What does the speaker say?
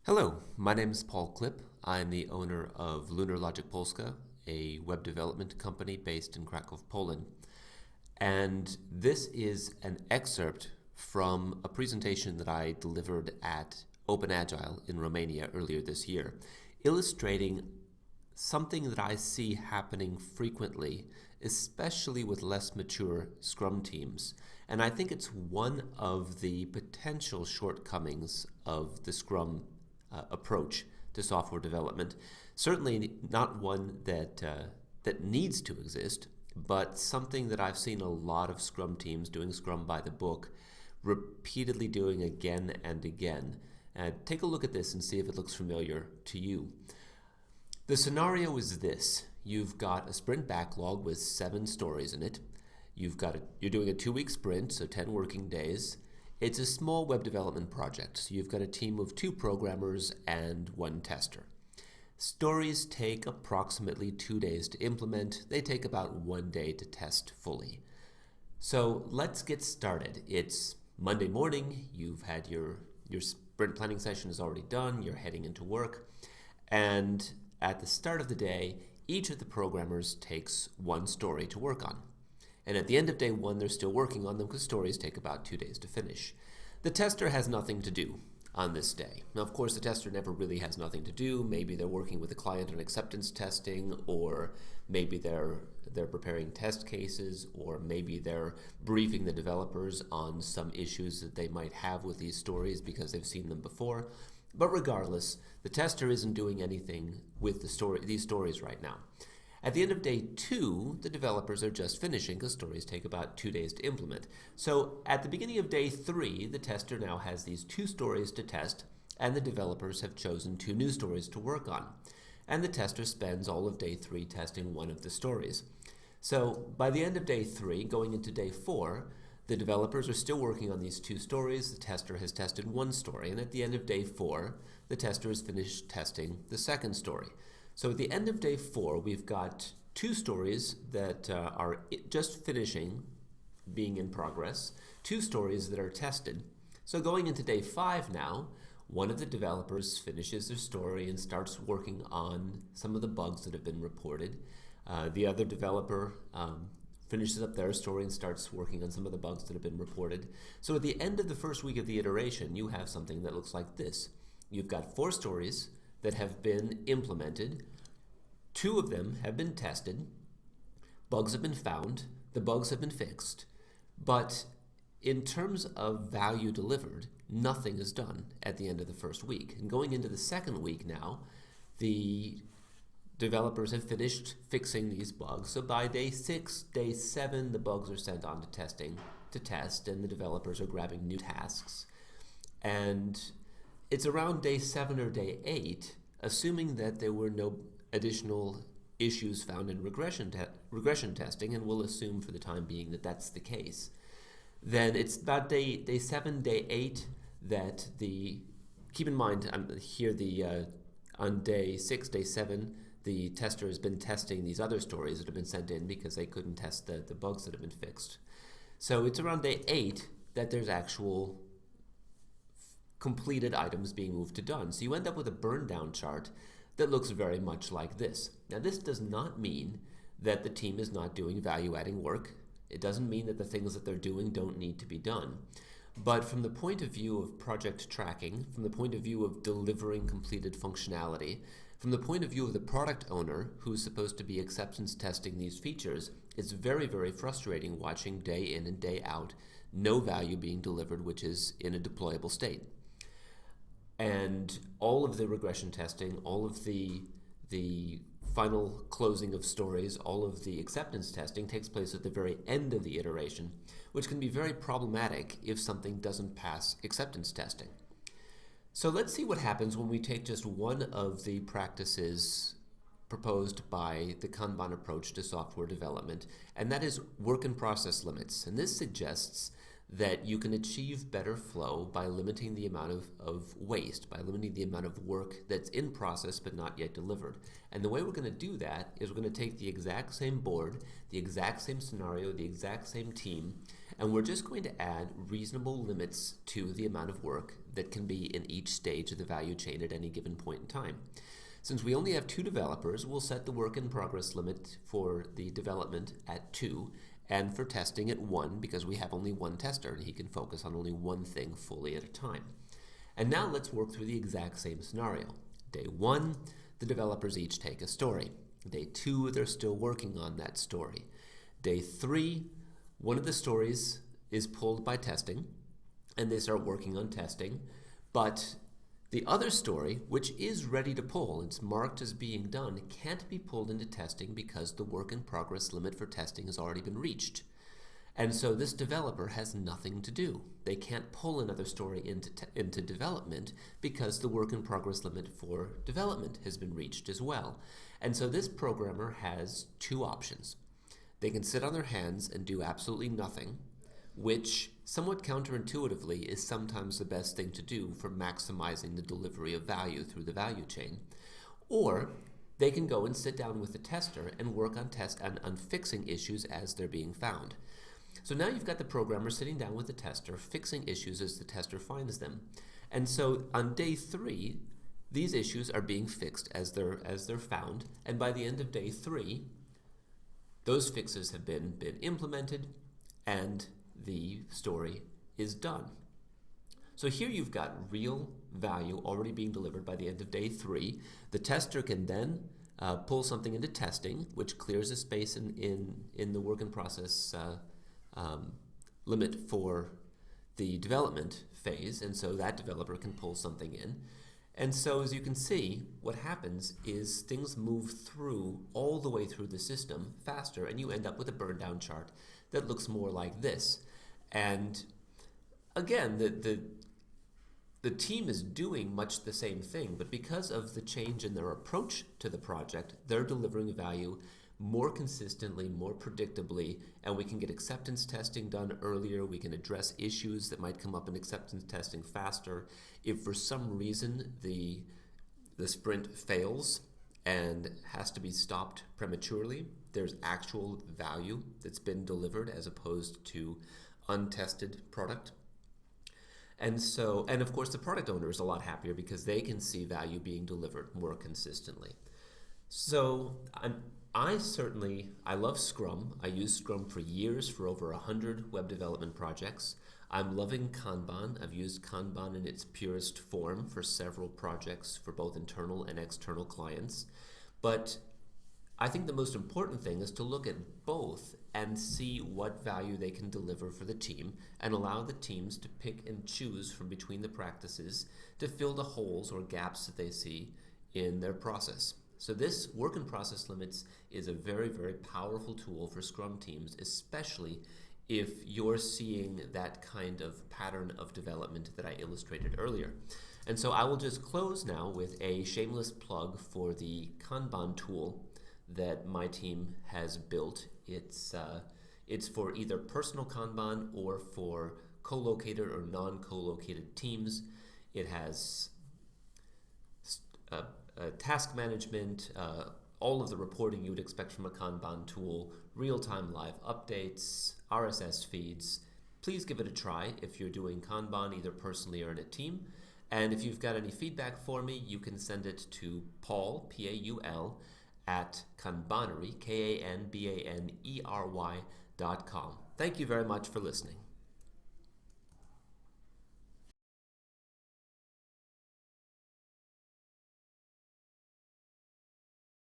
Hello, my name is Paul Klipp. I'm the owner of Lunar Logic Polska, a web development company based in Krakow, Poland. And this is an excerpt from a presentation that I delivered at Open Agile in Romania earlier this year, illustrating something that I see happening frequently, especially with less mature Scrum teams. And I think it's one of the potential shortcomings of the Scrum approach to software development. Certainly not one that needs to exist, but something that I've seen a lot of Scrum teams doing Scrum by the book, repeatedly doing again and again. Take a look at this and see if it looks familiar to you. The scenario is this. You've got a sprint backlog with 7 stories in it. You're doing a 2-week sprint, so 10 working days. It's a small web development project, so you've got a team of 2 programmers and 1 tester. Stories take approximately 2 days to implement. They take about 1 day to test fully. So let's get started. It's Monday morning. You've had your sprint planning session is already done. You're heading into work. And at the start of the day, each of the programmers takes 1 story to work on. And at the end of day 1, they're still working on them because stories take about 2 days to finish. The tester has nothing to do on this day. Now, of course, the tester never really has nothing to do. Maybe they're working with the client on acceptance testing, or maybe they're preparing test cases, or maybe they're briefing the developers on some issues that they might have with these stories because they've seen them before. But regardless, the tester isn't doing anything with these stories right now. At the end of day 2, the developers are just finishing because stories take about 2 days to implement. So at the beginning of day 3, the tester now has these 2 stories to test, and the developers have chosen 2 new stories to work on. And the tester spends all of day 3 testing 1 of the stories. So by the end of day 3, going into day 4, the developers are still working on these 2 stories. The tester has tested 1 story, and at the end of day 4, the tester has finished testing the 2nd story. So at the end of day 4, we've got 2 stories that are just finishing being in progress, 2 stories that are tested. So going into day 5 now, one of the developers finishes their story and starts working on some of the bugs that have been reported. The other developer finishes up their story and starts working on some of the bugs that have been reported. So at the end of the first week of the iteration, you have something that looks like this. You've got 4 stories that have been implemented. 2 of them have been tested. Bugs have been found. The bugs have been fixed. But in terms of value delivered, nothing is done at the end of the first week. And going into the second week now, the developers have finished fixing these bugs. So by day 6, day 7, the bugs are sent on to testing to test, and the developers are grabbing new tasks. And it's around day 7 or day 8, assuming that there were no additional issues found in regression testing, and we'll assume for the time being that that's the case. Then it's about day 7, day 8 that keep in mind here on day 6, day 7, the tester has been testing these other stories that have been sent in because they couldn't test the bugs that have been fixed. So it's around day 8 that there's actual completed items being moved to done. So you end up with a burn down chart that looks very much like this. Now, this does not mean that the team is not doing value-adding work. It doesn't mean that the things that they're doing don't need to be done. But from the point of view of project tracking, from the point of view of delivering completed functionality, from the point of view of the product owner who's supposed to be acceptance testing these features, it's very, very frustrating watching day in and day out no value being delivered, which is in a deployable state. And all of the regression testing, all of the final closing of stories, all of the acceptance testing takes place at the very end of the iteration, which can be very problematic if something doesn't pass acceptance testing. So let's see what happens when we take just one of the practices proposed by the Kanban approach to software development, and that is work in process limits. And this suggests that you can achieve better flow by limiting the amount of waste, by limiting the amount of work that's in process but not yet delivered. And the way we're going to do that is we're going to take the exact same board, the exact same scenario, the exact same team, And we're just going to add reasonable limits to the amount of work that can be in each stage of the value chain at any given point in time. Since we only have 2 developers, we'll set the work in progress limit for the development at 2 and for testing at 1, because we have only 1 tester and he can focus on only one thing fully at a time. And now let's work through the exact same scenario. Day 1, the developers each take a story. Day 2, they're still working on that story. Day 3, one of the stories is pulled by testing and they start working on testing, but the other story, which is ready to pull, it's marked as being done, can't be pulled into testing because the work in progress limit for testing has already been reached. And so this developer has nothing to do. They can't pull another story into development because the work in progress limit for development has been reached as well. And so this programmer has 2 options. They can sit on their hands and do absolutely nothing, which somewhat counterintuitively is sometimes the best thing to do for maximizing the delivery of value through the value chain. Or they can go and sit down with the tester and work on fixing issues as they're being found. So now you've got the programmer sitting down with the tester, fixing issues as the tester finds them. And so on day 3, these issues are being fixed as they're found, and by the end of day 3, those fixes have been implemented and the story is done. So here you've got real value already being delivered by the end of day 3. The tester can then pull something into testing, which clears a space in the work in process limit for the development phase, and so that developer can pull something in. And so as you can see, what happens is things move through all the way through the system faster, and you end up with a burn down chart that looks more like this. And again, the team is doing much the same thing, but because of the change in their approach to the project, they're delivering value more consistently, more predictably, and we can get acceptance testing done earlier. We can address issues that might come up in acceptance testing faster. If for some reason the sprint fails and has to be stopped prematurely, there's actual value that's been delivered as opposed to untested product. And so, and of course the product owner is a lot happier because they can see value being delivered more consistently. So I love Scrum. I used Scrum for years for over 100 web development projects. I'm loving Kanban. I've used Kanban in its purest form for several projects for both internal and external clients. But I think the most important thing is to look at both and see what value they can deliver for the team and allow the teams to pick and choose from between the practices to fill the holes or gaps that they see in their process. So this work in process limits is a very, very powerful tool for Scrum teams, especially if you're seeing that kind of pattern of development that I illustrated earlier. And so I will just close now with a shameless plug for the Kanban tool that my team has built. It's for either personal Kanban or for co-located or non-co-located teams. It has task management, all of the reporting you would expect from a Kanban tool, real-time live updates, RSS feeds. Please give it a try if you're doing Kanban either personally or in a team. And if you've got any feedback for me, you can send it to Paul, P-A-U-L, at kanbanery, Kanbanery.com. Thank you very much for listening.